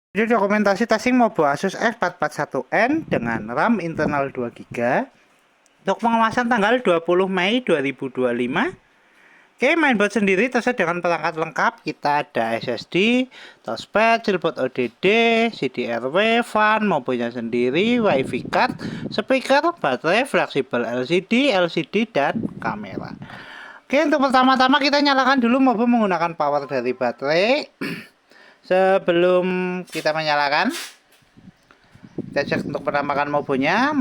Video dokumentasi testing Mobo Asus F441N dengan RAM internal 2 GB untuk pengawasan tanggal 20 Mei 2025. Oke, mainboard sendiri tersedia dengan perangkat lengkap. Kita ada SSD, touchpad, chillboard ODD, CDRW, fan, Mobonya sendiri, WiFi card, speaker, baterai, fleksibel LCD, dan kamera. Oke, untuk pertama-tama kita nyalakan dulu Mobo menggunakan power dari baterai. Sebelum kita menyalakan, kita cek untuk penampakan Mobonya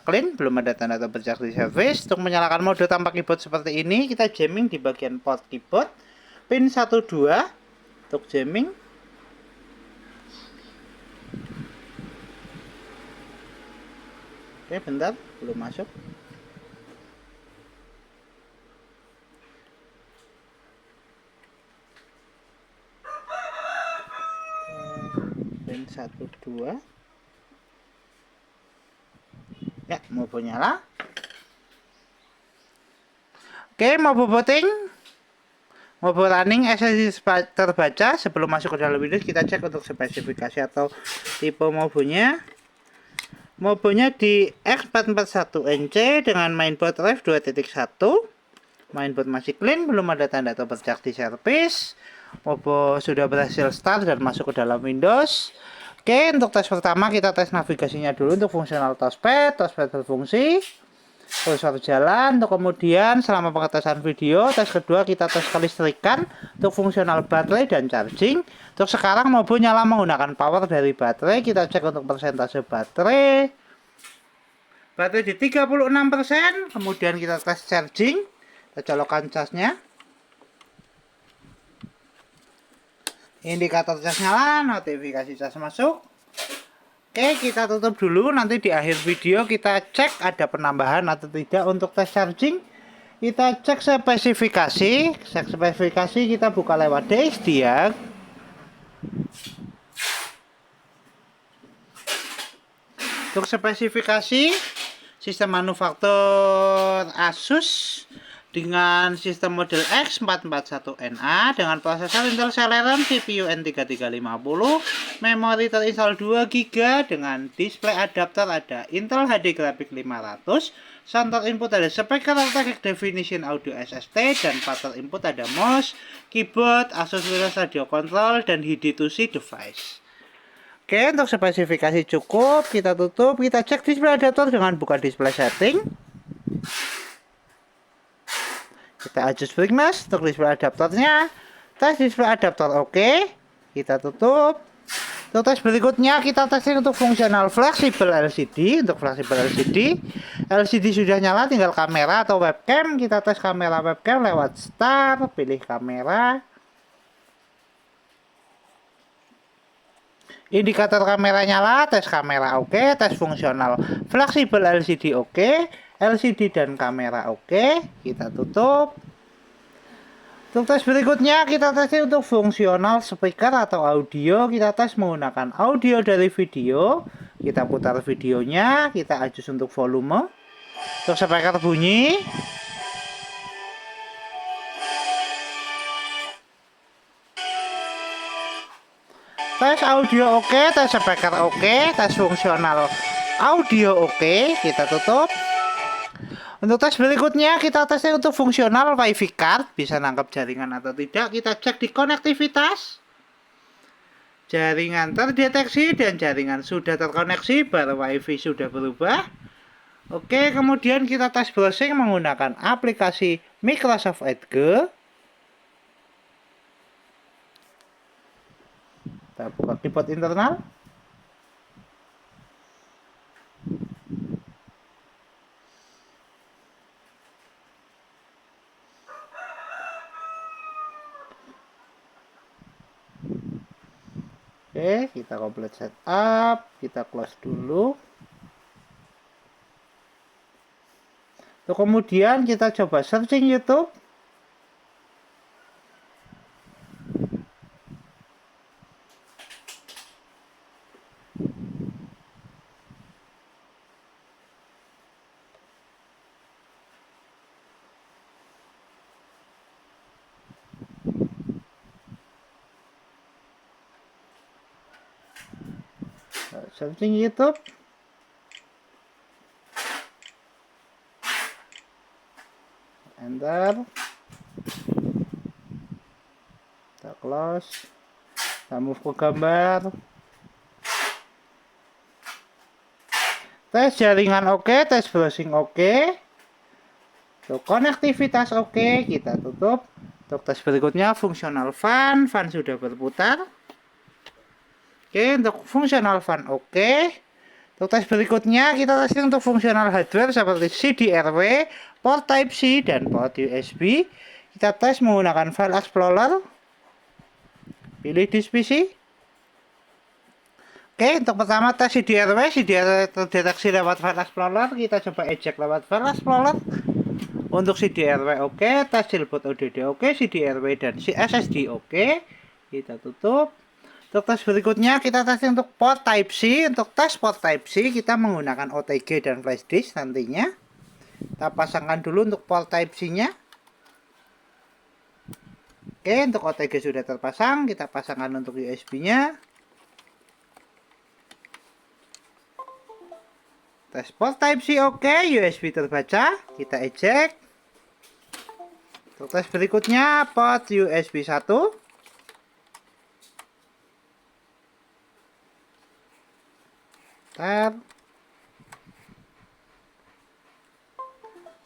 clean, belum ada tanda terpecah di service. Untuk menyalakan mode tanpa keyboard seperti ini, kita jamming di bagian port keyboard pin 12 untuk jamming. Oke, bentar, belum masuk. Pin 12. Ya, Mobo nyala. Oke, Mobo booting, Mobo running, SSD terbaca. Sebelum masuk ke dalam Windows, kita cek untuk spesifikasi atau tipe Mobonya. Mobonya di X441NC dengan mainboard Ref 2.1. Mainboard masih clean, belum ada tanda atau bercak di servis. Mobo sudah berhasil start dan masuk ke dalam Windows. Oke, untuk tes pertama kita tes navigasinya dulu untuk fungsional touchpad berfungsi, kursor jalan. Untuk kemudian selama pengetesan video, tes kedua kita tes kelistrikan untuk fungsional baterai dan charging. Untuk sekarang Mobo nyala menggunakan power dari baterai. Kita cek untuk persentase baterai. Baterai di 36%. Kemudian kita tes charging. Kita colokkan casnya. Indikator cas nyala, notifikasi cas masuk. Oke, kita tutup dulu. Nanti di akhir video kita cek ada penambahan atau tidak untuk tes charging. Kita cek spesifikasi. Kita buka lewat DXDiag. Untuk spesifikasi sistem manufaktur Asus dengan sistem model X441NA dengan prosesor Intel Celeron, CPU N3350, memori terinstall 2 GB dengan display adapter ada Intel HD Graphics 500, sound input ada speaker Altec Definition Audio SST, dan power input ada mouse, keyboard, Asus Wireless Radio Control, dan HIDI2C device. Oke, untuk spesifikasi cukup, kita tutup, kita cek display adapter dengan buka display setting. Kita adjust brightness untuk display adaptornya. Tes display adaptor oke. Kita tutup. Untuk tes berikutnya kita testing untuk fungsional fleksibel LCD. Untuk fleksibel LCD sudah nyala, tinggal kamera atau webcam. Kita tes kamera webcam lewat start, pilih kamera. Indikator kamera nyala, tes kamera oke, tes fungsional fleksibel LCD oke, LCD dan kamera oke. Kita tutup. Untuk tes berikutnya kita tes untuk fungsional speaker atau audio. Kita tes menggunakan audio dari video. Kita putar videonya, kita adjust untuk volume. Untuk speaker bunyi. Tes audio oke, tes speaker oke, tes fungsional audio oke. Kita tutup. Untuk tes berikutnya kita tesnya untuk fungsional WiFi card, bisa nangkap jaringan atau tidak. Kita cek di konektivitas. Jaringan terdeteksi dan jaringan sudah terkoneksi, baru WiFi sudah berubah. Oke, kemudian kita tes browsing menggunakan aplikasi Microsoft Edge. Kita buka keyboard internal. Oke, kita complete setup, kita close dulu. Terus kemudian kita coba searching YouTube. searching YouTube. Enter. Kita close. Kita move ke gambar. Tes jaringan oke, tes browsing oke. Untuk konektivitas oke, kita tutup. Untuk tes berikutnya fungsional fan sudah berputar. Oke, untuk fungsional fan oke. Untuk tes berikutnya kita testing untuk fungsional hardware seperti CD-RW, port Type-C dan port USB. Kita tes menggunakan File Explorer. Pilih disk PC. Oke, untuk pertama tes CD-RW terdeteksi lewat File Explorer. Kita coba eject lewat File Explorer. Untuk CD-RW oke, tes jailboot ODD oke, CD-RW dan SSD oke. Kita tutup. Untuk tes berikutnya kita testing untuk port Type-C. Untuk tes port Type-C kita menggunakan OTG dan flash disk nantinya. Kita pasangkan dulu untuk port Type-C-nya. Oke, untuk OTG sudah terpasang, kita pasangkan untuk USB-nya. Tes port Type-C oke, USB terbaca, kita eject. Untuk tes berikutnya port USB 1.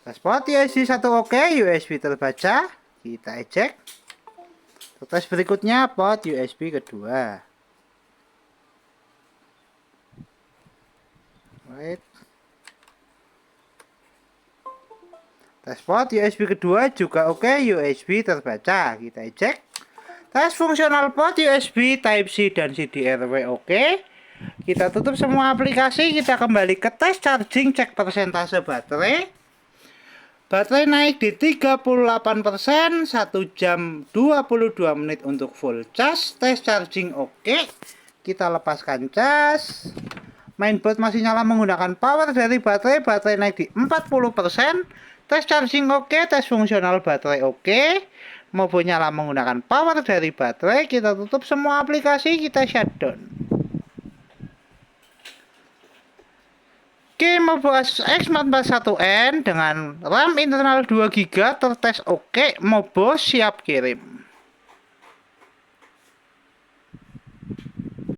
Tes port USB 1 oke, USB terbaca, kita eject. Untuk tes berikutnya port USB kedua. Wait. Tes port USB kedua juga oke, USB terbaca, kita eject. Tes fungsional port USB Type-C dan CD-RW oke. Kita tutup semua aplikasi, kita kembali ke tes charging, cek persentase baterai. Baterai naik di 38%, 1 jam 22 menit untuk full charge. Tes charging oke. Kita lepaskan cas. Mainboard masih nyala menggunakan power dari baterai, baterai naik di 40%. Tes charging oke, tes fungsional baterai oke. Mobo nyala menggunakan power dari baterai. Kita tutup semua aplikasi, kita shutdown. Oke, Mobo Asus X441N dengan RAM internal 2GB tertes oke. Mobo siap kirim.